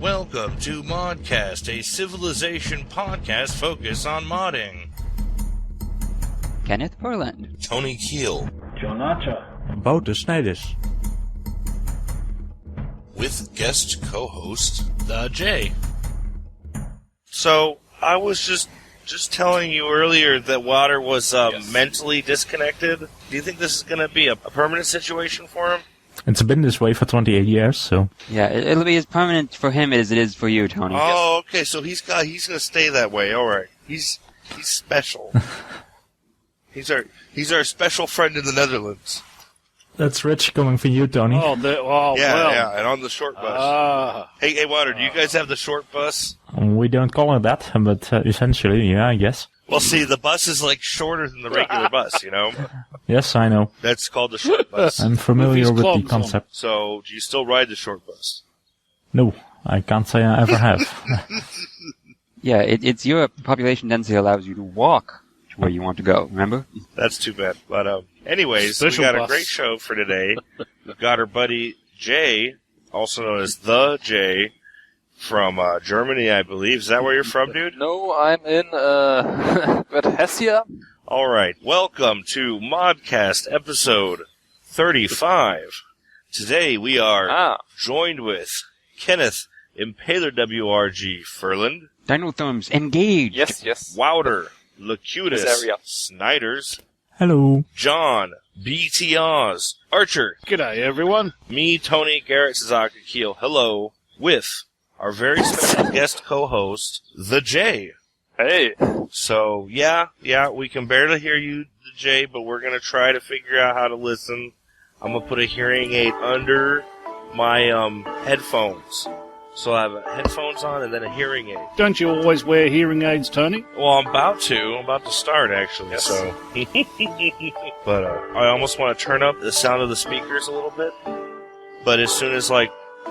Welcome to ModCast, a civilization podcast focused on modding. Kenneth Ferland, Tony Kiehl, John Archer, Wouter Snijders, with guest co-host, the J. So, I was just telling you earlier that Wouter was mentally disconnected. Do you think this is going to be a permanent situation for him? It's been this way for 28 years, so... Yeah, it'll be as permanent for him as it is for you, Tony. Oh, okay, so he's going to stay that way, alright. He's special. He's our special friend in the Netherlands. That's rich coming from you, Tony. Yeah, and on the short bus. Hey, Wouter, do you guys have the short bus? We don't call it that, but essentially, yeah, I guess. Well, see, the bus is shorter than the regular bus, you know? Yes, I know. That's called the short bus. I'm familiar with the concept. So, do you still ride the short bus? No, I can't say I ever have. Yeah, it's your population density allows you to walk to where you want to go, remember? That's too bad. But, anyways, Special we got bus. a great show for today. We've got our buddy Jay, also known as the Jay, from Germany, I believe. Is that where you're from, dude? No, I'm in Hessia. All right. Welcome to ModCast episode 35. Today we are joined with Kenneth, Impaler WRG, Ferland. Dinotherms, engage! Yes. Wouter, Locutus, This area. Snijders, Hello. John, BT Oz, Archer, G'day everyone. me, Tony, GarretSidzaka, Kiehl, hello, with our very special guest co-host, the J. Hey. So, yeah, we can barely hear you, the J, but we're going to try to figure out how to listen. I'm going to put a hearing aid under my headphones. So I have headphones on and then a hearing aid. Don't you always wear hearing aids, Tony? Well, I'm about to start, actually, Yes. so. But I almost want to turn up the sound of the speakers a little bit. But as soon as,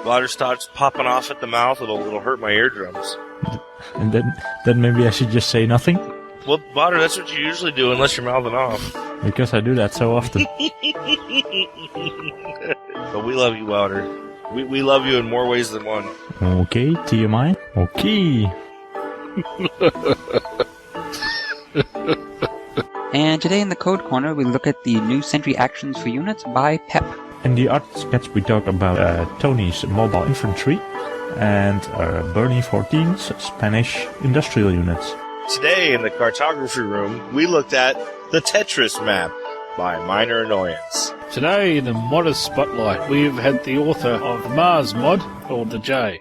water starts popping off at the mouth, it'll hurt my eardrums. And then maybe I should just say nothing, Well, Wouter, that's what you usually do unless you're mouthing off. because I do that so often. But we love you, Wouter. We love you in more ways than one. Okay, TMI. Okay. And today in the Code Corner, we look at the new Sentry Actions for units by PEP. In the art sketch, we talk about Tony's mobile infantry and Bernie 14's Spanish industrial units. Today in the Cartography Room, we looked at the Tetris map by Minor Annoyance. Today in the Modder Spotlight, we've had the author of Mars Mod, called the J.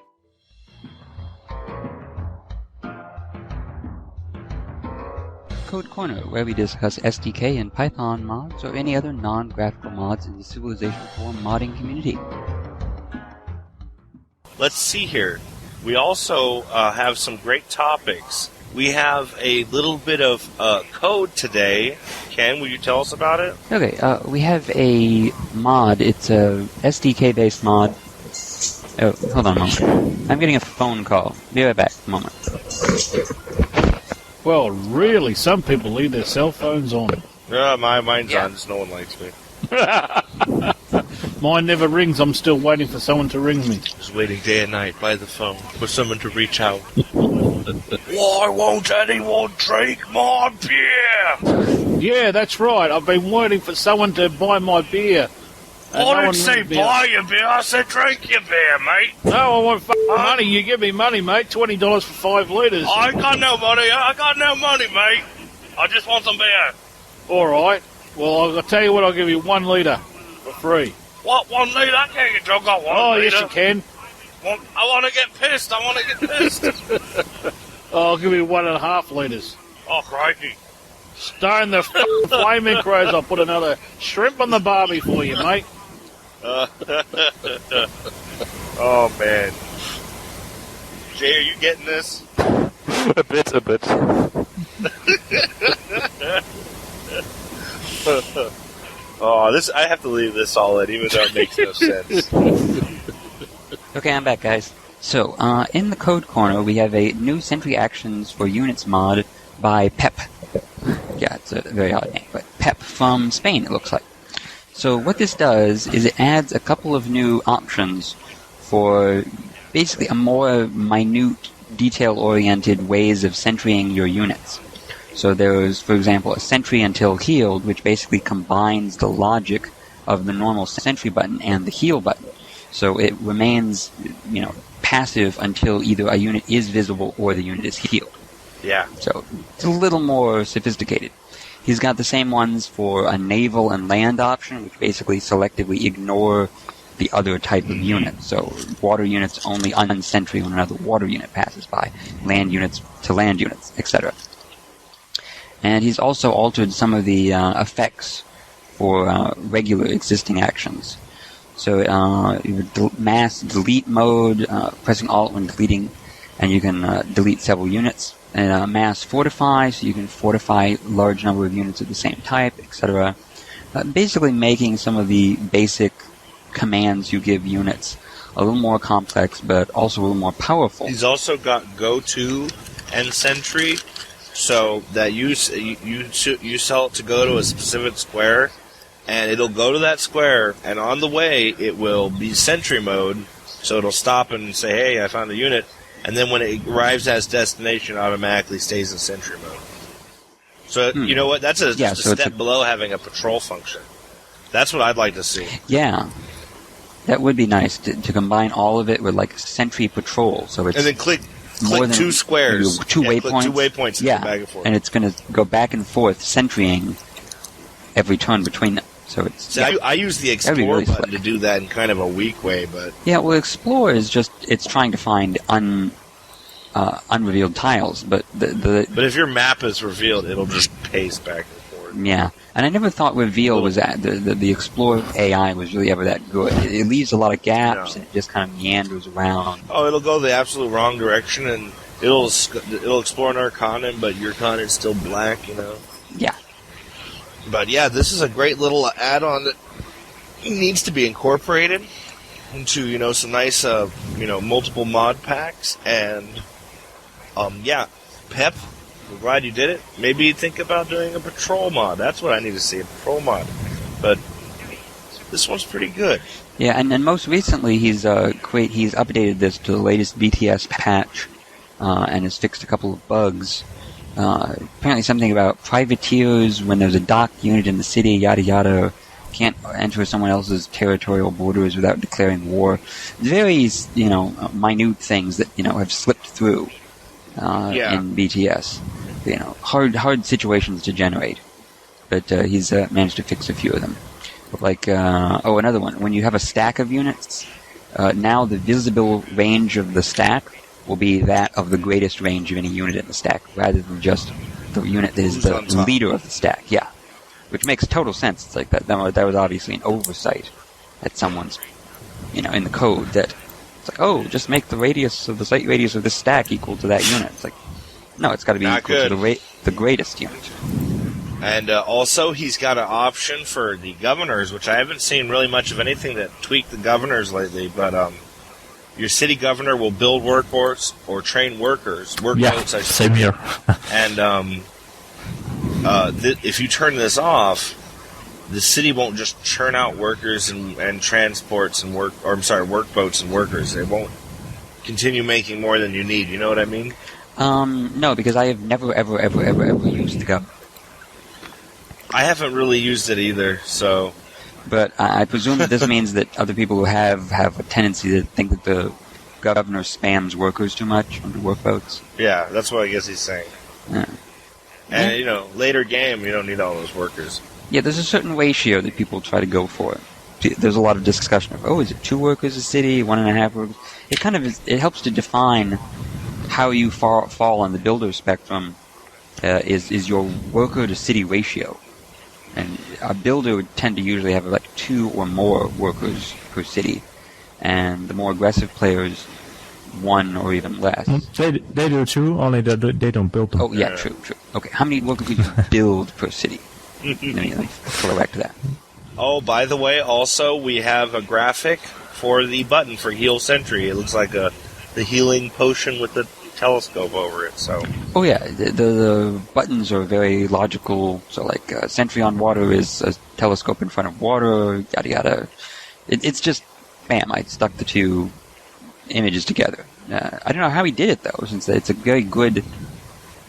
Code Corner, where we discuss SDK and Python mods or any other non-graphical mods in the Civilization 4 modding community. Let's see here. We also have some great topics. We have a little bit of code today. Ken, will you tell us about it? Okay, we have a mod. It's a SDK-based mod. Oh, hold on a moment. I'm getting a phone call. Be right back. A moment. Well, really, some people leave their cell phones on. Mine's on, just no one likes me. Mine never rings, I'm still waiting for someone to ring me. Just waiting day and night by the phone for someone to reach out. Why won't anyone drink my beer? Yeah, that's right, I've been waiting for someone to buy my beer. I didn't say buy your beer, I said drink your beer, mate. No, I want money, you give me money, mate, $20 for 5 litres. I got no money, mate. I just want some beer. Alright, well, I'll tell you what, I'll give you 1 litre for free. What, 1 litre? I can't get drunk on 1 Oh, litre. yes you can. I want to get pissed. I'll give you 1.5 litres. Oh, crikey. Stone the flaming crows, I'll put another shrimp on the barbie for you, mate. Oh, man. Jay, are you getting this? A bit. Oh, I have to leave this all in, even though it makes no sense. Okay, I'm back, guys. So, in the Code Corner, we have a new Sentry Actions for Units mod by PEP. Yeah, it's a very odd name, but PEP from Spain, it looks like. So what this does is it adds a couple of new options for basically a more minute, detail-oriented ways of sentrying your units. So there's, for example, a sentry until healed, which basically combines the logic of the normal sentry button and the heal button. So it remains, passive until either a unit is visible or the unit is healed. Yeah. So it's a little more sophisticated. He's got the same ones for a naval and land option, which basically selectively ignore the other type of unit. So water units only unsentry when another water unit passes by, land units to land units, etc. And he's also altered some of the effects for regular existing actions. So mass delete mode, pressing Alt when deleting, and you can delete several units. And mass fortify, so you can fortify large number of units of the same type, etc. Basically making some of the basic commands you give units a little more complex, but also a little more powerful. He's also got go to and sentry, so that you tell it to go to a specific square, and it'll go to that square, and on the way it will be sentry mode, so it'll stop and say, "Hey, I found a unit." And then when it arrives at its destination, it automatically stays in sentry mode. So, you know what? That's just a step below having a patrol function. That's what I'd like to see. Yeah. That would be nice to combine all of it with, like, sentry patrol. So it's and then click more than two squares. Two waypoints. Two waypoints and go back and forth. And it's going to go back and forth, sentrying every turn between them. So it's I use the Explore really button slick to do that in kind of a weak way, but... Yeah, well, Explore is just, it's trying to find unrevealed tiles, but But if your map is revealed, it'll just pace back and forth. Yeah, and I never thought Reveal was that, the Explore AI was really ever that good. It leaves a lot of gaps, and it just kind of meanders around. Oh, it'll go the absolute wrong direction, and it'll explore an Arcanon, but your con is still black, Yeah. But yeah, this is a great little add-on that needs to be incorporated into, some nice, multiple mod packs. And, Pep, I'm glad you did it. Maybe think about doing a patrol mod. That's what I need to see, a patrol mod. But this one's pretty good. Yeah, and most recently he's updated this to the latest BTS patch, and has fixed a couple of bugs. Apparently something about privateers, when there's a docked unit in the city, yada yada, can't enter someone else's territorial borders without declaring war. Very, minute things that, have slipped through in BTS. Hard situations to generate. But he's managed to fix a few of them. Like, another one. When you have a stack of units, now the visible range of the stack will be that of the greatest range of any unit in the stack, rather than just the unit that is the leader of the stack. Yeah, which makes total sense. It's like that was obviously an oversight at someone's, in the code. That it's like, just make the radius of the sight radius of this stack equal to that unit. It's like, no, it's got to be equal to the greatest unit. And also, he's got an option for the governors, which I haven't seen really much of anything that tweaked the governors lately, but your city governor will build workforce or train workers. Workboats, I should same say. here. And if you turn this off, the city won't just churn out workers and transports and workboats and workers. It won't continue making more than you need. You know what I mean? No, because I have never, ever, ever, ever, ever used the governor. I haven't really used it either, so... But I presume that this means that other people who have a tendency to think that the governor spams workers too much on the workboats. Yeah, that's what I guess he's saying. Yeah. And, later game, you don't need all those workers. Yeah, there's a certain ratio that people try to go for. There's a lot of discussion of, is it 2 workers a city, 1.5 workers? It kind of it helps to define how you fall on the builder spectrum. Is your worker to city ratio. And a builder would tend to usually have like 2 or more workers per city, and the more aggressive players, 1 or even less. They do too, only they don't build them. Oh yeah, true. Okay, how many workers could you build per city? Let me correct that. Oh, by the way, also we have a graphic for the button for Heal Sentry. It looks like the healing potion with the telescope over it. So. Oh yeah, the buttons are very logical. So like Sentry on water is a telescope in front of water. Yada yada. It's just, bam! I stuck the 2 images together. I don't know how he did it, though, since it's a very good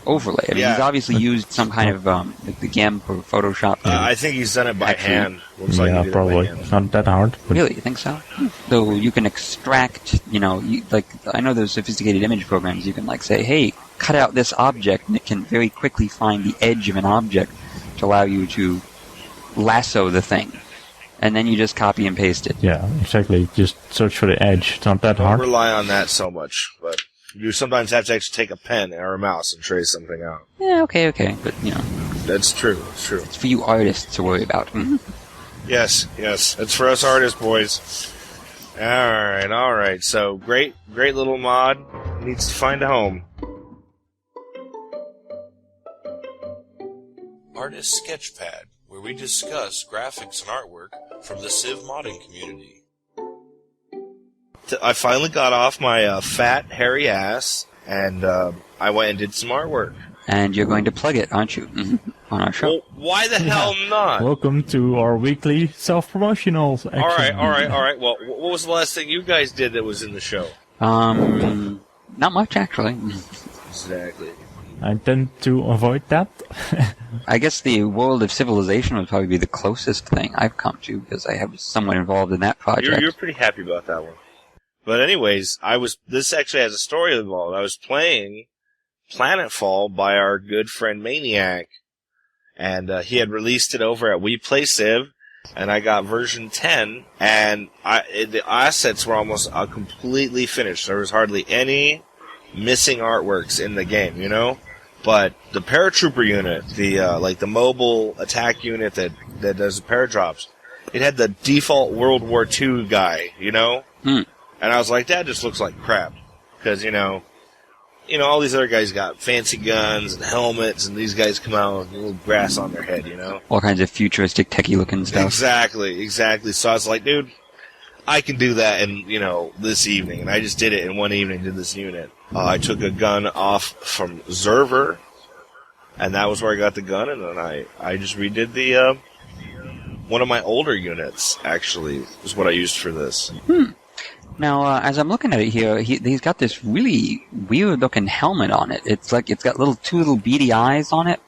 overlay. I mean, he's obviously used some kind of like the GIMP or Photoshop. I think he's done it by hand. Looks like he did probably. it by hand. It's not that hard. But Really? You think so? So you can extract, I know those sophisticated image programs, you can, say, hey, cut out this object, and it can very quickly find the edge of an object to allow you to lasso the thing. And then you just copy and paste it. Yeah, exactly. Just search for the edge. It's not that Don't hard. rely on that so much, but you sometimes have to actually take a pen or a mouse and trace something out. Yeah, okay, but, That's true. It's true. it's for you artists to worry about. Yes. It's for us artists, boys. All right. So, great little mod needs to find a home. Artist Sketchpad, where we discuss graphics and artwork from the Civ modding community. I finally got off my fat, hairy ass, and I went and did some artwork. And you're going to plug it, aren't you? On our show. Well, why the hell not? Welcome to our weekly self-promotional section. All right. Well, what was the last thing you guys did that was in the show? Not much, actually. Exactly. I tend to avoid that. I guess the World of Civilization would probably be the closest thing I've come to, because I was somewhat involved in that project. You're pretty happy about that one. But anyways, this actually has a story involved. I was playing Planetfall by our good friend Maniac, and he had released it over at We Play Civ, and I got version 10, and the assets were almost completely finished. There was hardly any missing artworks in the game, But the paratrooper unit, the mobile attack unit that does the paradrops, it had the default World War II guy, And I was like, that just looks like crap. Because, all these other guys got fancy guns and helmets, and these guys come out with a little grass on their head, All kinds of futuristic, techie-looking stuff. Exactly. So I was like, dude, I can do that in, this evening. And I just did it in one evening, did this unit. I took a gun off from Zerver, and that was where I got the gun, and then I just redid the, one of my older units, actually, is what I used for this. Now, as I'm looking at it here, he's got this really weird-looking helmet on it. It's got two little beady eyes on it,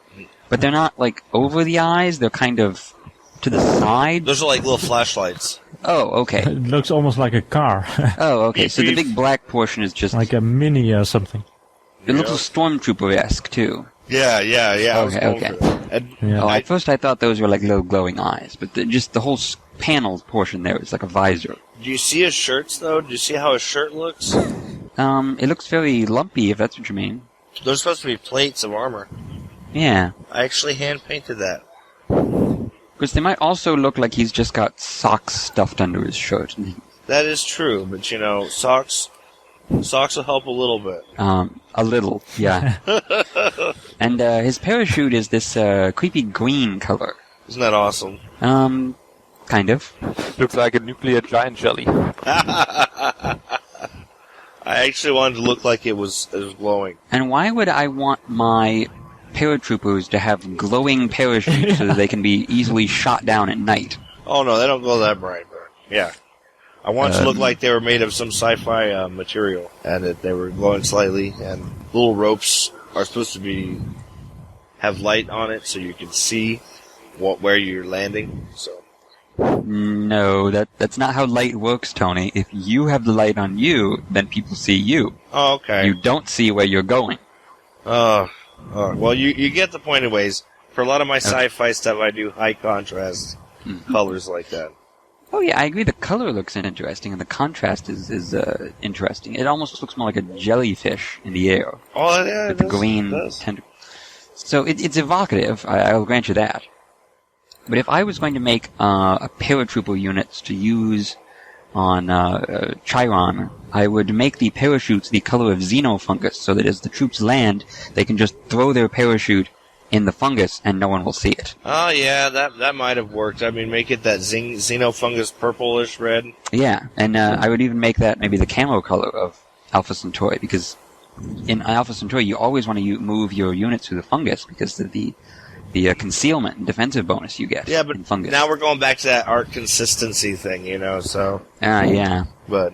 but they're not, over the eyes. They're kind of to the side. Those are like little flashlights. Oh, okay. It looks almost like a car. Oh, okay. So the big black portion is just like a mini or something. It looks stormtrooper-esque, too. Yeah. Okay. At first I thought those were like little glowing eyes, but just the whole panel portion there is like a visor. Do you see his shirts, though? Do you see how his shirt looks? It looks very lumpy, if that's what you mean. They're supposed to be plates of armor. Yeah. I actually hand-painted that. Because they might also look like he's just got socks stuffed under his shirt. That is true, but socks will help a little bit. A little, yeah. And his parachute is this creepy green color. Isn't that awesome? Kind of. Looks like a nuclear giant jelly. I actually wanted to look like it was glowing. And why would I want my paratroopers to have glowing parachutes so that they can be easily shot down at night? Oh no, they don't glow that bright, but yeah. I want it to look like they were made of some sci-fi material, and that they were glowing slightly, and little ropes are supposed to have light on it so you can see where you're landing, so. No, that's not how light works, Tony. If you have the light on you, then people see you. Oh, okay. You don't see where you're going. Well, you get the point anyways. For a lot of my sci-fi stuff, I do high contrast colors like that. Oh yeah, I agree. The color looks interesting, and the contrast is interesting. It almost looks more like a jellyfish in the air. Oh yeah, with the green tender. So it's evocative. I'll grant you that. But if I was going to make a paratrooper units to use on Chiron, I would make the parachutes the color of xenofungus, so that as the troops land, they can just throw their parachute in the fungus and no one will see it. Oh yeah, that might have worked. I mean, make it that xenofungus purplish red. Yeah, and I would even make that maybe the camo color of Alpha Centauri, because in Alpha Centauri you always want to move your units through the fungus because of the concealment and defensive bonus you get. Yeah, but in fungus. Now we're going back to that art consistency thing, so. Yeah. But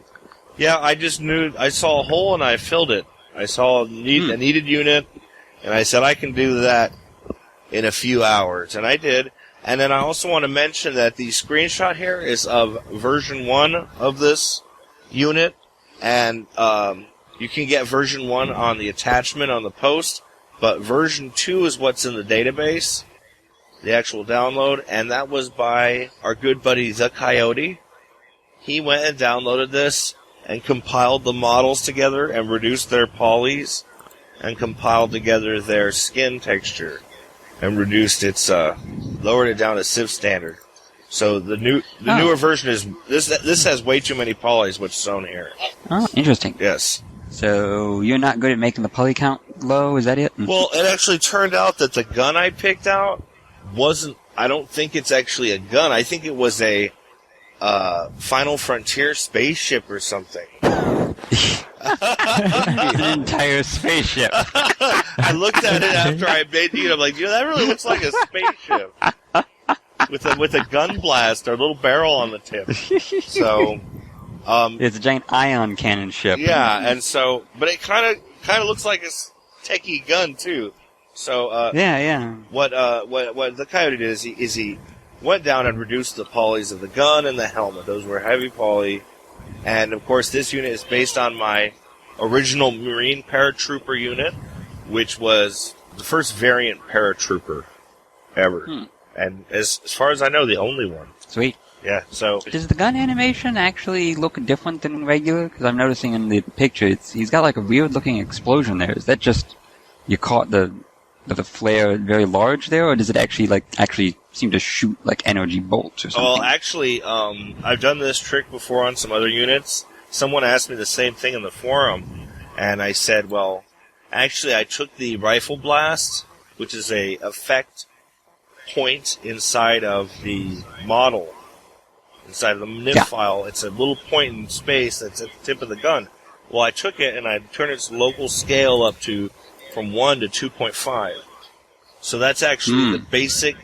Yeah, I just knew, I saw a hole and I filled it. I saw a needed unit, and I said I can do that in a few hours, and I did. And then I also want to mention that the screenshot here is of version 1 of this unit, and you can get version 1 on the attachment on the post, but version 2 is what's in the database, the actual download, and that was by our good buddy The Coyote. He went and downloaded this and compiled the models together and reduced their polys and compiled together their skin texture and reduced its, lowered it down to Civ standard. So the newer version is, this has way too many polys, what's shown here. Oh, interesting. Yes. So you're not good at making the poly count low, is that it? Well, it actually turned out that the gun I picked out wasn't, I don't think it's actually a gun. I think it was a Final Frontier spaceship or something. An entire spaceship. I looked at it after I made it. I'm like, that really looks like a spaceship with a gun blast or a little barrel on the tip. So, it's a giant ion cannon ship. yeah, and so, but it kind of looks like a techie gun too. So, yeah. What the Coyote did is he went down and reduced the polys of the gun and the helmet. Those were heavy poly. And, of course, this unit is based on my original Marine Paratrooper unit, which was the first variant Paratrooper ever. And as far as I know, the only one. Sweet. Yeah, so... Does the gun animation actually look different than regular? Because I'm noticing in the picture, he's got like a weird-looking explosion there. Is that just you caught the flare very large there, or does it actually seem to shoot like energy bolts or something? Well, actually, I've done this trick before on some other units. Someone asked me the same thing in the forum, and I said, well, actually I took the rifle blast, which is a effect point inside of the model, inside of the NIF file. It's a little point in space that's at the tip of the gun. Well, I took it and I turned its local scale up to from 1 to 2.5. So that's actually the basic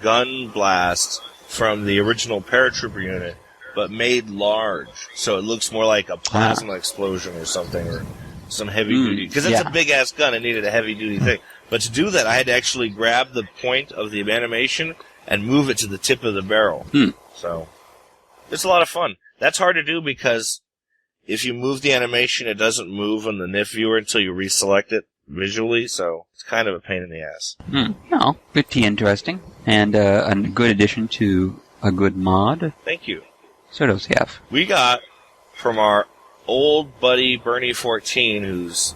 gun blast from the original Paratrooper unit, but made large. So it looks more like a plasma explosion or something, or some heavy duty. Because it's a big ass gun, it needed a heavy duty thing. But to do that, I had to actually grab the point of the animation and move it to the tip of the barrel. So it's a lot of fun. That's hard to do because if you move the animation, it doesn't move on the NIF viewer until you reselect it visually, so it's kind of a pain in the ass. No, pretty interesting. And a good addition to a good mod. Thank you. So does he have. We got from our old buddy Bernie14,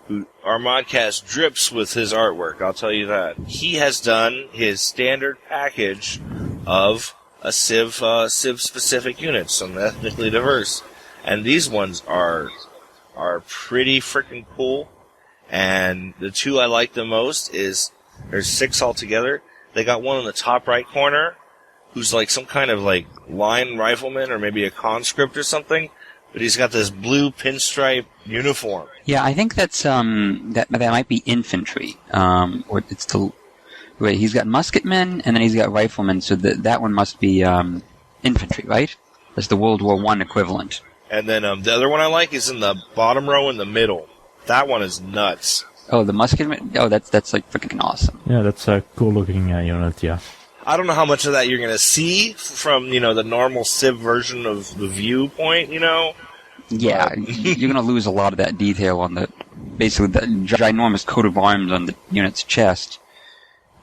who our ModCast drips with his artwork, I'll tell you that. He has done his standard package of a Civ-specific unit, some ethnically diverse. And these ones are pretty freaking cool. And the two I like the most is, there's 6 altogether. They got one in the top right corner, who's like some kind of like line rifleman or maybe a conscript or something. But he's got this blue pinstripe uniform. Yeah, I think that's that might be infantry. Or it's the wait. He's got musketmen and then he's got riflemen. So that one must be infantry, right? That's the World War I equivalent. And then the other one I like is in the bottom row in the middle. That one is nuts. Oh, the musketman. Oh, that's like freaking awesome. Yeah, that's a cool looking unit. Yeah. I don't know how much of that you're going to see from, the normal Civ version of the viewpoint, Yeah, you're going to lose a lot of that detail on basically the ginormous coat of arms on the unit's chest.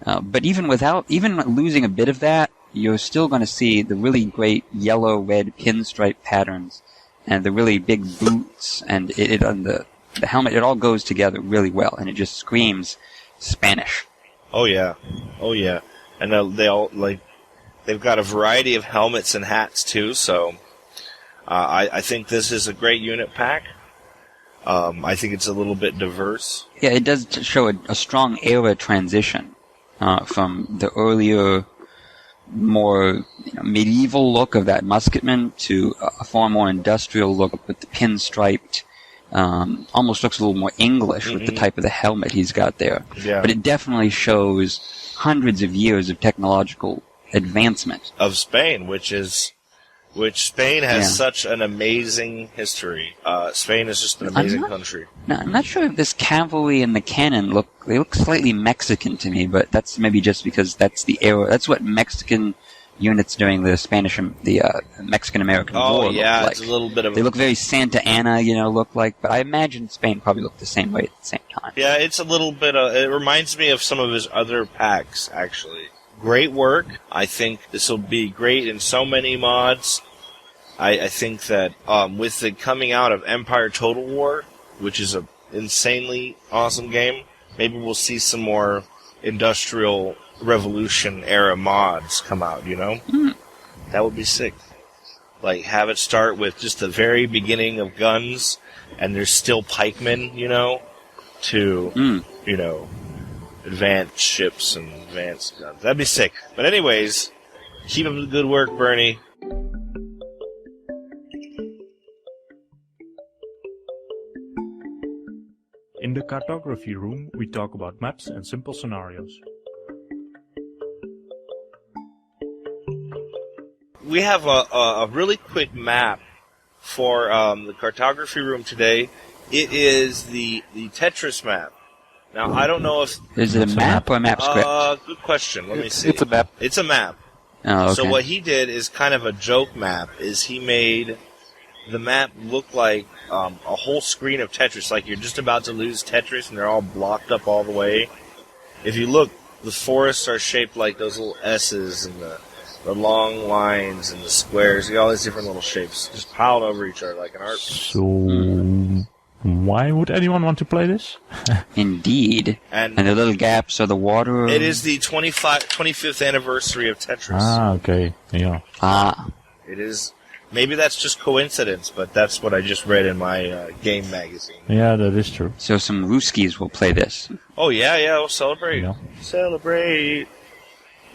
But even losing a bit of that, you're still going to see the really great yellow-red pinstripe patterns and the really big boots and the helmet. It all goes together really well, and it just screams Spanish. Oh yeah. And they all they've got a variety of helmets and hats too. So I think this is a great unit pack. I think it's a little bit diverse. Yeah, it does show a strong era transition from the earlier, more medieval look of that musketman to a far more industrial look with the pinstriped. Almost looks a little more English with the type of the helmet he's got there. Yeah. But it definitely shows hundreds of years of technological advancement. Of Spain, which is which Spain has such an amazing history. Spain is just an amazing country. No, I'm not sure if this cavalry and the cannon look slightly Mexican to me, but that's maybe just because that's the era. That's what Mexican units during the Mexican-American War looked like. It's a little bit of They look very Santa Ana, look like, but I imagine Spain probably looked the same way at the same time. Yeah, it's a little bit it reminds me of some of his other packs, actually. Great work. I think this will be great in so many mods. I think that with the coming out of Empire Total War, which is an insanely awesome game, maybe we'll see some more Industrial Revolution era mods come out, That would be sick. Like, have it start with just the very beginning of guns, and there's still pikemen, to, advanced ships and advanced guns. That'd be sick. But anyways, keep up the good work, Bernie. In the Cartography Room, we talk about maps and simple scenarios. We have a really quick map for the Cartography Room today. It is the Tetris map. Now, I don't know if... Is it a map or a map script? Good question. Let me see. It's a map. It's a map. Oh, okay. So what he did is kind of a joke map, is he made the map look like a whole screen of Tetris, like you're just about to lose Tetris and they're all blocked up all the way. If you look, the forests are shaped like those little S's and the long lines and the squares. You got all these different little shapes just piled over each other like an art piece. So, why would anyone want to play this? Indeed. And the little gaps are the water. It is the 25th anniversary of Tetris. Ah, okay. Yeah. It is. Maybe that's just coincidence, but that's what I just read in my game magazine. Yeah, that is true. So some Ruskies will play this. Oh, yeah, we'll celebrate. Yeah. Celebrate.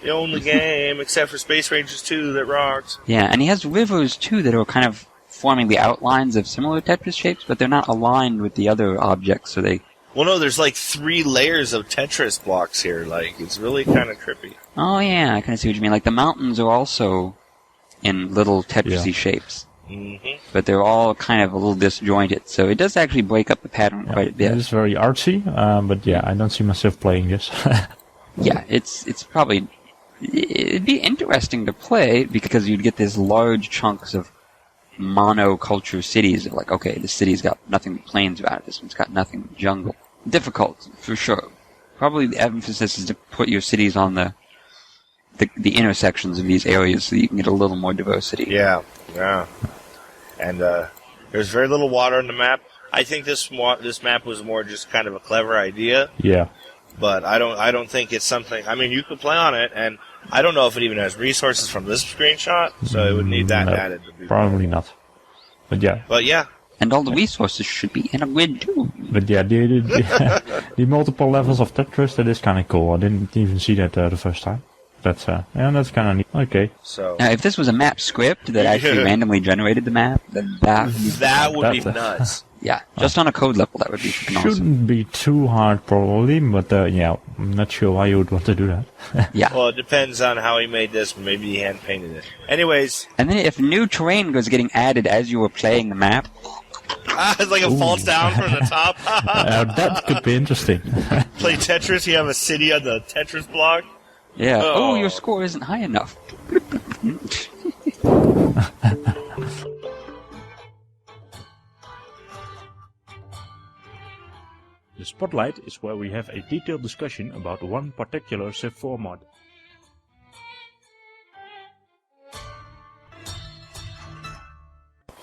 The only game, except for Space Rangers 2, that rocked. Yeah, and he has rivers, too, that are kind of forming the outlines of similar Tetris shapes, but they're not aligned with the other objects, so they... Well, no, there's like 3 layers of Tetris blocks here. Like, it's really kind of trippy. Oh, yeah, I kind of see what you mean. Like, the mountains are also in little Tetris-y shapes. Mm-hmm. But they're all kind of a little disjointed, so it does actually break up the pattern quite a bit. It is very artsy, but yeah, I don't see myself playing this. Yeah, it's probably... It'd be interesting to play, because you'd get these large chunks of monoculture cities. Like, okay, this city's got nothing but plains about it, this one's got nothing but jungle. Difficult, for sure. Probably the emphasis is to put your cities on the intersections of these areas so you can get a little more diversity. Yeah. And there's very little water on the map. I think this map was more just kind of a clever idea. Yeah. But I don't think it's something... I mean, you could play on it, and I don't know if it even has resources from this screenshot, so it would need that added. To be probably not. But yeah. And all the resources should be in a grid, too. But yeah, the multiple levels of Tetris, that is kind of cool. I didn't even see that the first time. That's that's kind of neat. Okay. So now, if this was a map script that actually randomly generated the map, then that would be nuts. Yeah, just on a code level, that would be freaking awesome. Shouldn't be too hard, probably, but yeah, I'm not sure why you would want to do that. Yeah. Well, it depends on how he made this. Maybe he hand painted it. Anyways. And then if new terrain was getting added as you were playing the map. It's like it falls down from the top. That could be interesting. Play Tetris, you have a city on the Tetris block. Yeah. Oh, your score isn't high enough. The Spotlight is where we have a detailed discussion about one particular Civ 4 mod.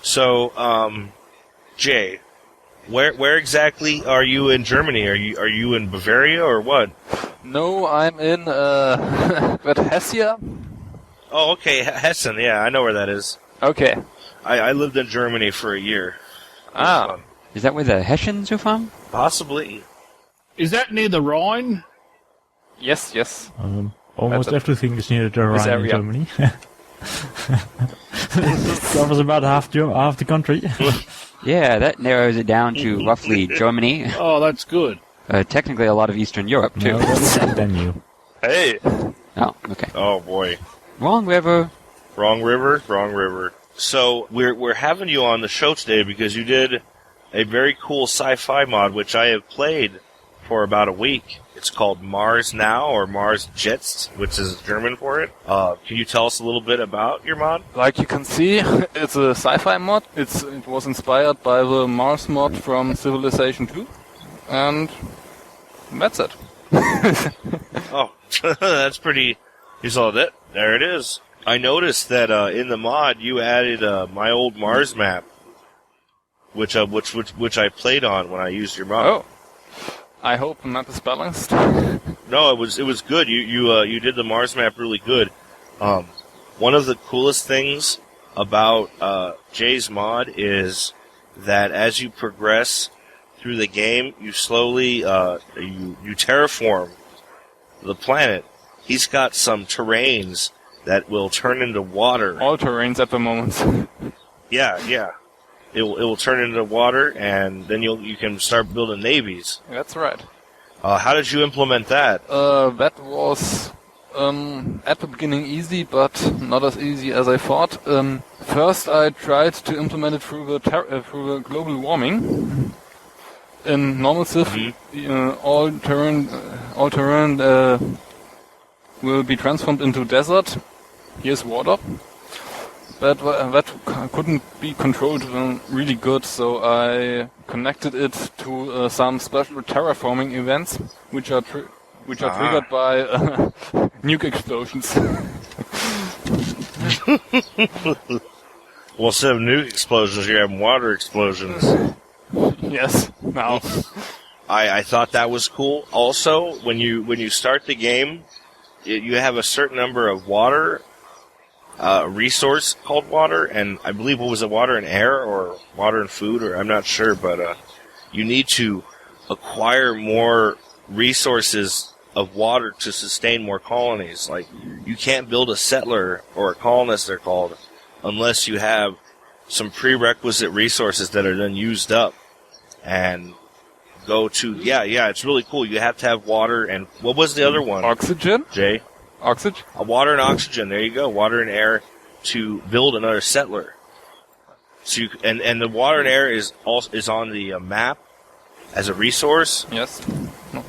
So, Jay, where exactly are you in Germany? Are you in Bavaria or what? No, I'm in Hessia. Oh, okay, Hessen. Yeah, I know where that is. Okay. I lived in Germany for a year. Ah. Is that where the Hessians are from? Possibly. Is that near the Rhine? Yes. Almost everything is near the Rhine in Germany. Covers about half the country. Yeah, that narrows it down to roughly Germany. Oh, that's good. Technically a lot of Eastern Europe, too. No, then you. Hey. Oh, okay. Oh, boy. Wrong river. Wrong river. So we're having you on the show today because you did a very cool sci-fi mod, which I have played for about a week. It's called Mars Now, or Mars Jetst, which is German for it. Can you tell us a little bit about your mod? Like you can see, it's a sci-fi mod. It was inspired by the Mars mod from Civilization 2. And that's it. Oh, that's pretty... You saw that? There it is. I noticed that in the mod you added my old Mars map, which I played on when I used your mod. Oh. I hope the map is balanced. No, it was good. You did the Mars map really good. One of the coolest things about Jay's mod is that as you progress through the game, you slowly you terraform the planet. He's got some terrains that will turn into water. All terrains at the moment. Yeah. It will turn into water, and then you can start building navies. That's right. How did you implement that? That was at the beginning easy, but not as easy as I thought. First, I tried to implement it through the global warming. In normal Civ, all terrain will be transformed into desert. Here's water. But that couldn't be controlled really good, so I connected it to some special terraforming events, which are triggered by nuke explosions. Well, instead of nuke explosions, you're having water explosions. Yes, now. I thought that was cool. Also, when you start the game, you have a certain number of water. A resource called water, and I believe what was it, water and air, or water and food, or I'm not sure, but you need to acquire more resources of water to sustain more colonies. Like, you can't build a settler, or a colonist they're called, unless you have some prerequisite resources that are then used up and go to, yeah, it's really cool. You have to have water, and what was the other one? Oxygen? Jay? Oxygen? Water and oxygen. There you go. Water and air to build another settler. So and the water and air is on the map as a resource. Yes,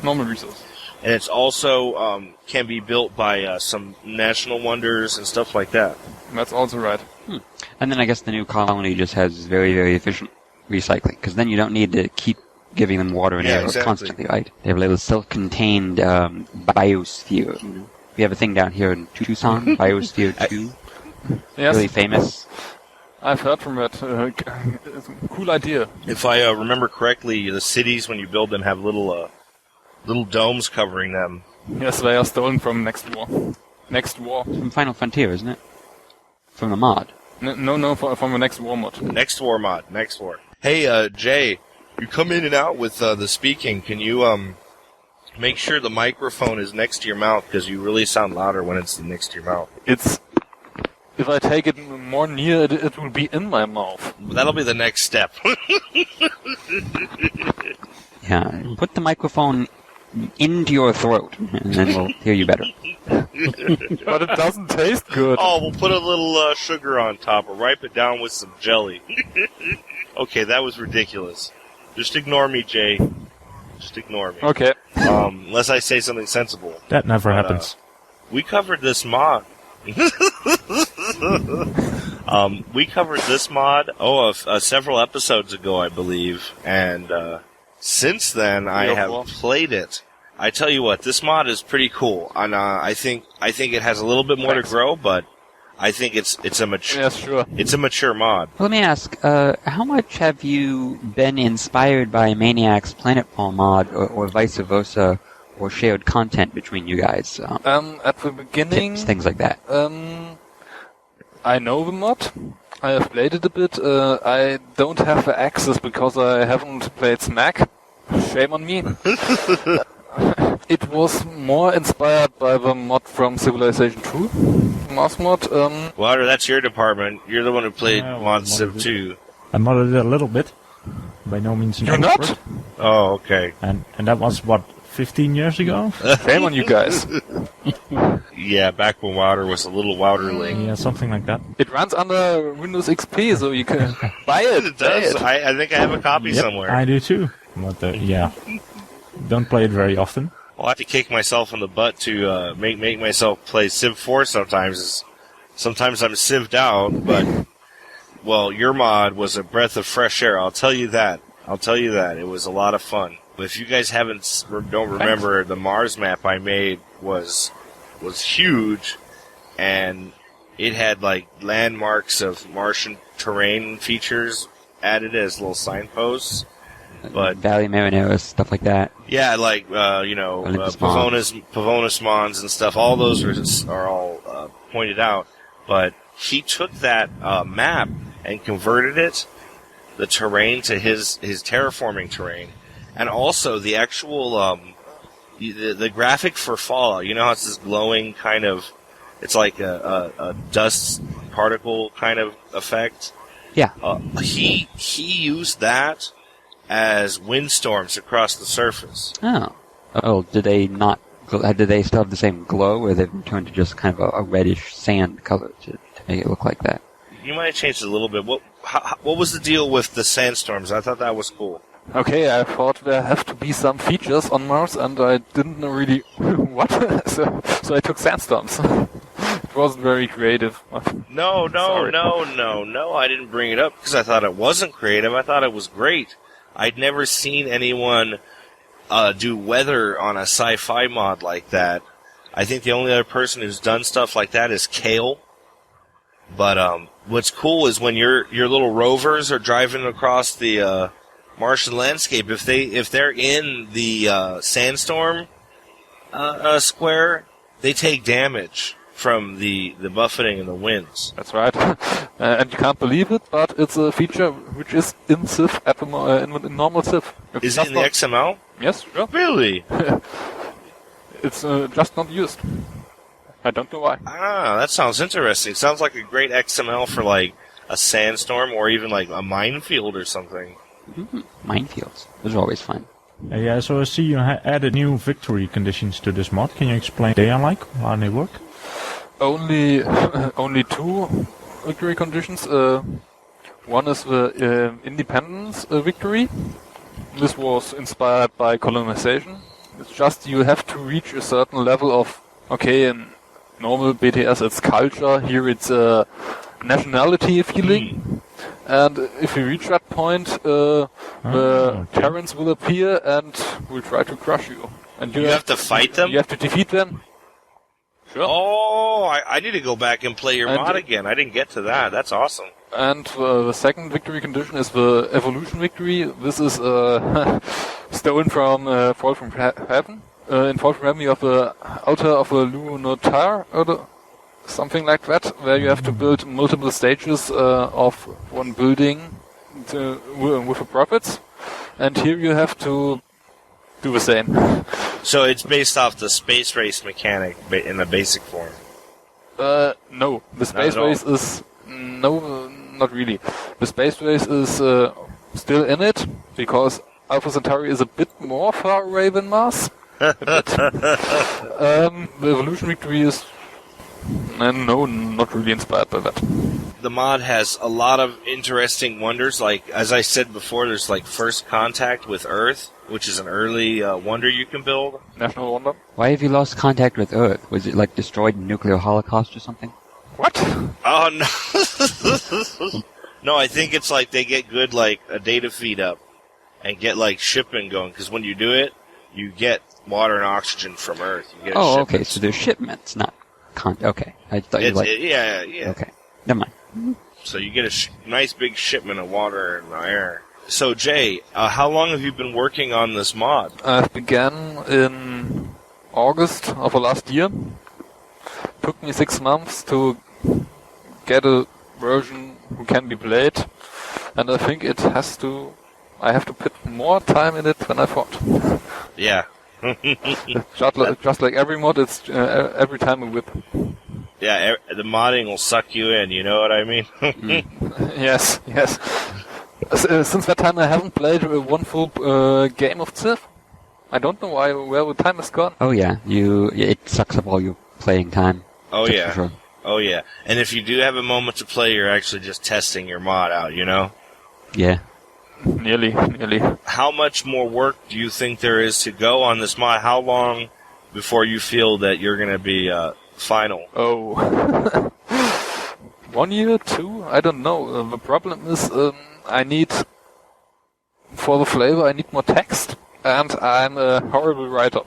normal resource. And it's also can be built by some national wonders and stuff like that. That's also right. And then I guess the new colony just has very, very efficient recycling, because then you don't need to keep giving them water and air constantly, right? They have a little self-contained biosphere. We have a thing down here in Tucson, Biosphere 2. Yes. Really famous. I've heard from it. It's a cool idea. If I remember correctly, the cities, when you build them, have little domes covering them. Yes, they are stolen from Next War. Next War. From Final Frontier, isn't it? From the mod. No, from the Next War mod. Next War mod. Next War. Hey, Jay, you come in and out with the speaking. Can you make sure the microphone is next to your mouth, because you really sound louder when it's next to your mouth. If I take it more near, it will be in my mouth. That'll be the next step. Yeah, put the microphone into your throat, and then we'll hear you better. But it doesn't taste good. Oh, we'll put a little sugar on top, or wipe it down with some jelly. Okay, that was ridiculous. Just ignore me, Jay. Just ignore me. Okay. Unless I say something sensible. That never happens. We covered this mod. We covered this mod, several episodes ago, I believe. And since then, I have played it. I tell you what, this mod is pretty cool. And I think it has a little bit more to grow, but I think it's a mature. Yes, sure. It's a mature mod. Let me ask, how much have you been inspired by Maniac's Planetfall mod, or vice versa, or shared content between you guys? At the beginning, tips, things like that. I know the mod. I have played it a bit. I don't have the access because I haven't played Smack. Shame on me. It was more inspired by the mod from Civilization 2, Mars mod. Wouter, that's your department. You're the one who played Mod Civ 2. I modded it a little bit. By no means an You're expert. not? Oh, okay. And that was what 15 years ago? Shame on you guys. Yeah, back when Wouter was a little Wouterling. Yeah, something like that. It runs under Windows XP, so you can buy it. It does. I think I have a copy somewhere. I do too. But, yeah. Don't play it very often. I'll have to kick myself in the butt to make myself play Civ 4 sometimes. Sometimes I'm civved out, but, well, your mod was a breath of fresh air. I'll tell you that. It was a lot of fun. If you guys don't remember, the Mars map I made was huge, and it had like landmarks of Martian terrain features added as little signposts. But Valley Marineros, stuff like that. yeah, like Pavonis Mons and stuff. All those are all pointed out. But he took that map and converted the terrain to his terraforming terrain. And also the actual, the graphic for Fallout, you know how it's this glowing kind of, it's like a dust particle kind of effect? Yeah. He used that as windstorms across the surface. Oh, did they still have the same glow, or they've turned to just kind of a reddish sand color to make it look like that? You might have changed it a little bit. What was the deal with the sandstorms? I thought that was cool. Okay, I thought there have to be some features on Mars, and I didn't know really what. so I took sandstorms. It wasn't very creative. No, I didn't bring it up because I thought it wasn't creative. I thought it was great. I'd never seen anyone do weather on a sci-fi mod like that. I think the only other person who's done stuff like that is Kiehl. But what's cool is when your little rovers are driving across the Martian landscape, if they're in the sandstorm square, they take damage from the buffeting and the winds. That's right. And you can't believe it, but it's a feature which is in Civ, in normal Civ. Is it in the XML? Yes, sure. Really? It's just not used. I don't know why. That sounds interesting. Sounds like a great XML for like a sandstorm or even like a minefield or something. Mm-hmm. Minefields. Those are always fun. Yeah, so I see you added new victory conditions to this mod. Can you explain what they are like, how they work? Only two victory conditions. One is the independence victory. This was inspired by colonization. It's just you have to reach a certain level of, in normal BTS it's culture, here it's nationality feeling. And if you reach that point, the Terrans will appear and will try to crush you. And you have to fight them? You have to defeat them. Sure. Oh, I need to go back and play your mod again. I didn't get to that. That's awesome. And the second victory condition is the evolution victory. This is stolen from Fall from Heaven. In Fall from Heaven you have the altar of a Lunotar, or something like that, where you have to build multiple stages of one building with the prophets. And here you have to do the same. So it's based off the space race mechanic in the basic form? No. The space race is... No, not really. The space race is still in it, because Alpha Centauri is a bit more far away than Mars. The evolution victory is... no, not really inspired by that. The mod has a lot of interesting wonders. Like, as I said before, there's like First Contact with Earth, which is an early wonder you can build. National wonder. Why have you lost contact with Earth? Was it like destroyed in nuclear holocaust or something? What? Oh, no. No, I think it's like they get good, like, a data feed up and get, like, shipping going. Because when you do it, you get water and oxygen from Earth. You get okay. So there's shipments, not okay. I thought you yeah. Okay. Never mind. So you get a nice big shipment of water and air. So, Jay, how long have you been working on this mod? I began in August of the last year. Took me 6 months to get a version who can be played, and I think I have to put more time in it than I thought. Yeah. just like every mod, it's every time a whip. Yeah, the modding will suck you in, you know what I mean? Yes. Since that time I haven't played one full game of Civ. I don't know where the time has gone. Oh yeah, it sucks up all your playing time. Oh That's yeah. for sure. Oh yeah. And if you do have a moment to play, you're actually just testing your mod out, you know? Yeah. Nearly. How much more work do you think there is to go on this mod? How long before you feel that you're going to be final? Oh. 1 year, 2? I don't know. The problem is for the flavor, I need more text. And I'm a horrible writer.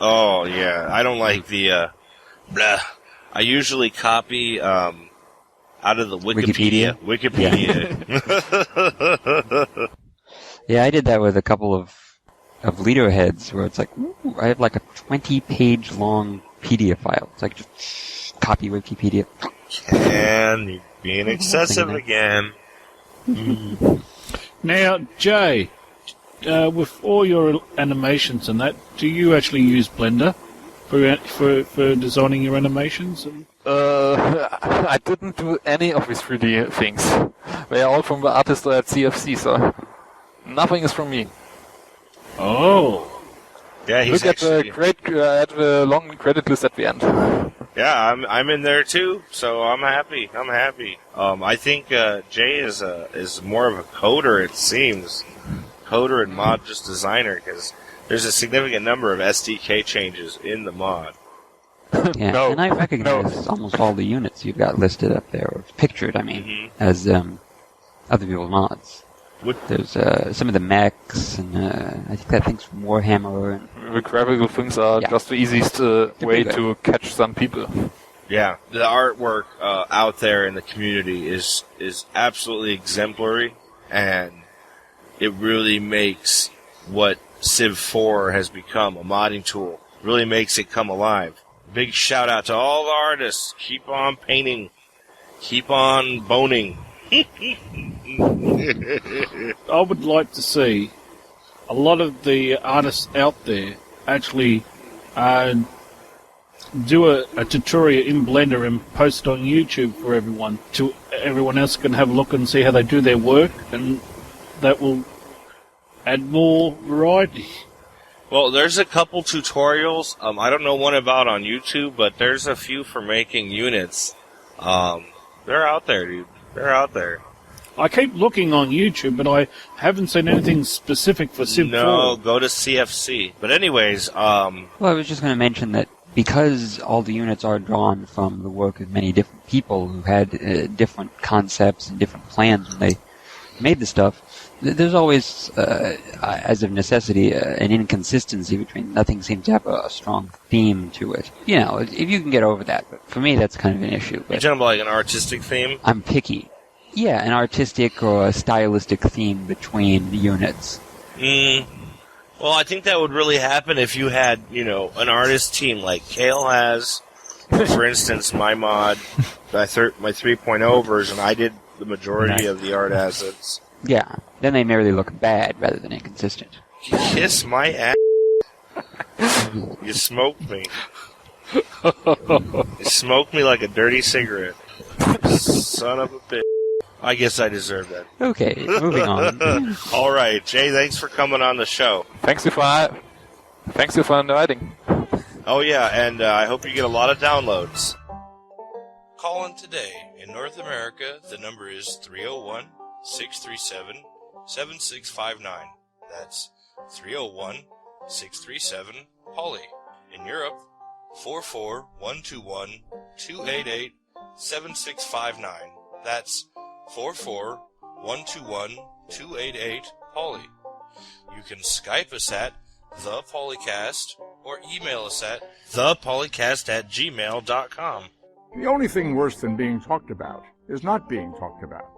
Oh, yeah. I don't like the blah. I usually copy out of the Wikipedia. Yeah, I did that with a couple of leader heads where it's like, ooh, I have like a 20-page long PDF file. It's like, just copy Wikipedia. And you're being excessive again. Now, Jay, with all your animations and that, do you actually use Blender for designing your animations? I didn't do any of these 3D things. They are all from the artist at CFC, so nothing is from me. Oh. Yeah, he's Look at the long credit list at the end. Yeah, I'm in there too, so I'm happy. I think Jay is more of a coder, it seems. Coder and mod, just designer, because there's a significant number of SDK changes in the mod. Yeah, No. and I recognize almost all the units you've got listed up there, or pictured, as other people's mods. There's some of the mechs, and I think that thing's from Warhammer. And The graphical things are just the easiest way to catch some people. Yeah, the artwork out there in the community is absolutely exemplary, and it really makes what Civ 4 has become, a modding tool, really makes it come alive. Big shout out to all the artists. Keep on painting. Keep on boning. I would like to see a lot of the artists out there actually do a tutorial in Blender and post it on YouTube for everyone, so everyone else can have a look and see how they do their work, and that will add more variety. Well, there's a couple tutorials. I don't know one about on YouTube, but there's a few for making units. They're out there, dude. They're out there. I keep looking on YouTube, but I haven't seen anything specific for Civ 4. No, go to CFC. But anyways, Well, I was just going to mention that because all the units are drawn from the work of many different people who had different concepts and different plans when they made the stuff, there's always, as of necessity, an inconsistency between nothing seems to have a strong theme to it. You know, if you can get over that. But for me, that's kind of an issue. you're talking about like an artistic theme? I'm picky. Yeah, an artistic or a stylistic theme between units. Well, I think that would really happen if you had, an artist team like Kiehl has. For instance, my mod, my 3.0 version, I did the majority of the art assets. Yeah, then they merely look bad rather than inconsistent. You kiss my ass. You smoked me. You smoked me like a dirty cigarette. Son of a bitch. I guess I deserve that. Okay, moving on. All right, Jay, thanks for coming on the show. Thanks you for inviting. Oh, yeah, and I hope you get a lot of downloads. Call in today. In North America, the number is 301-637-7659. That's 301-637-POLY. In Europe, 44121-288-7659. That's 44121-288-POLY. You can Skype us at The PolyCast or email us at thepolycast@gmail.com. The only thing worse than being talked about is not being talked about.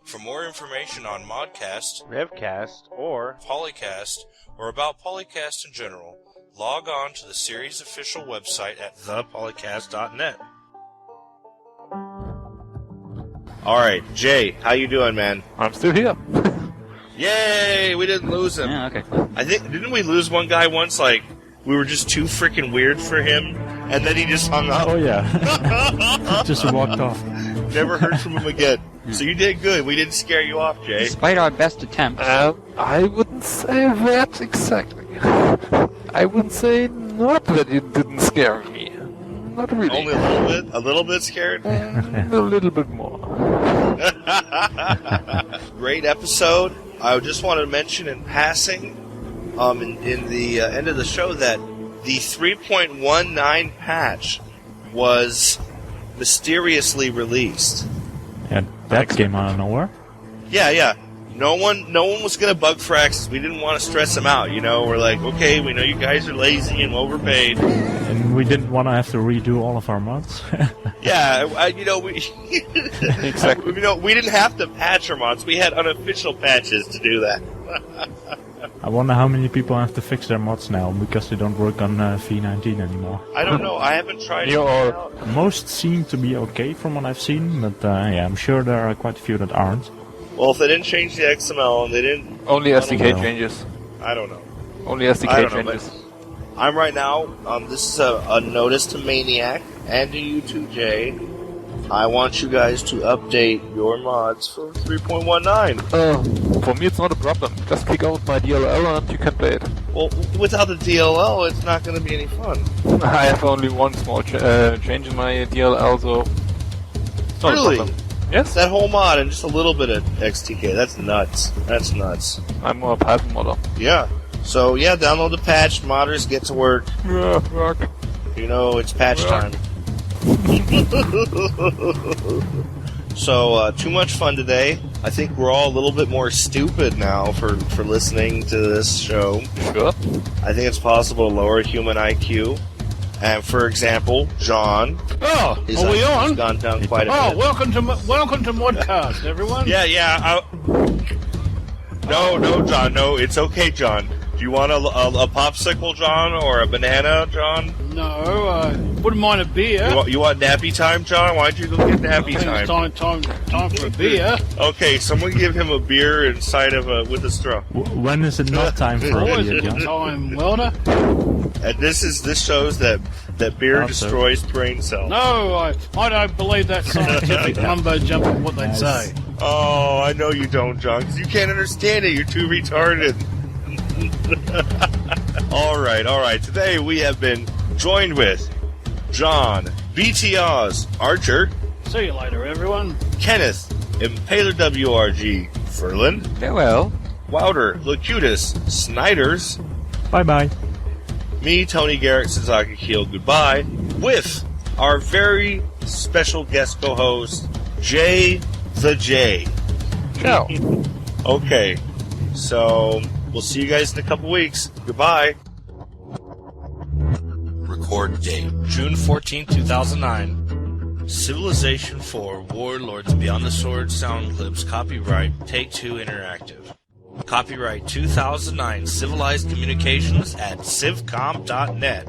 For more information on ModCast, RevCast, or PolyCast, or about PolyCast in general, log on to the series' official website at thepolycast.net. All right, Jay, how you doing, man? I'm still here. Yay, we didn't lose him. Yeah, okay. I think, didn't we lose one guy once, like, we were just too freaking weird for him, and then he just hung up? Oh yeah, just walked off. Never heard from him again. So you did good. We didn't scare you off, Jay. Despite our best attempt. I wouldn't say that exactly. I would say not that it didn't scare me. Not really. Only a little bit? A little bit scared? A little bit more. Great episode. I just wanted to mention in passing, in the end of the show, that the 3.19 patch was mysteriously released. Yeah, that came out of nowhere. Yeah. No one was gonna bug Frax. We didn't want to stress him out. We're like, okay, we know you guys are lazy and overpaid. And we didn't want to have to redo all of our mods. Yeah, we Exactly. we didn't have to patch our mods. We had unofficial patches to do that. I wonder how many people have to fix their mods now because they don't work on V19 anymore. I don't know. I haven't tried it. You are. Most seem to be okay from what I've seen, but I'm sure there are quite a few that aren't. Well, if they didn't change the XML and they didn't... Only SDK know. changes. I don't know. Only I SDK don't know, changes. I'm right now, this is a notice to Maniac and to you too, Jay. I want you guys to update your mods for 3.19. For me, it's not a problem. Just kick out my DLL and you can play it. Well, without the DLL, it's not going to be any fun. I have only one small change in my DLL, so it's not Really? a problem. Yes, That whole mod and just a little bit of XTK, that's nuts. That's nuts. I'm more a Python modder. Yeah. So, yeah, download the patch, modders, get to work. Yeah, work. It's patch time. So, too much fun today. I think we're all a little bit more stupid now for listening to this show. Sure. I think it's possible to lower human IQ. And, for example, John, Oh, his are we IQ's on? gone down quite a Oh, bit. welcome to ModCast, everyone. Yeah. No, John. No, it's okay, John. Do you want a popsicle, John, or a banana, John? No, I wouldn't mind a beer. You want nappy time, John? Why don't you go get nappy I think time? it's time for a beer. Okay, someone give him a beer inside of with a straw. When is it not time for a Always beer, a good John? time, Welder. And this shows that beer Also. destroys brain cells. No, I don't believe that scientific mumbo jumbo what they'd say. Oh, I know you don't, John, because you can't understand it. You're too retarded. All right. Today we have been joined with John, BTR's Archer, See you later, everyone. Kenneth, Impaler WRG, Ferland, Farewell. Wouter, Locutus, Snijders, Bye-bye. me, Tony GarretSidzaka, Kiehl, goodbye, with our very special guest co-host, Jay the J. Ciao. Okay, so we'll see you guys in a couple weeks. Goodbye. Record date, June 14, 2009. Civilization 4, Warlords Beyond the Sword sound clips, copyright Take-Two Interactive. Copyright 2009, Civilized Communications at civcom.net.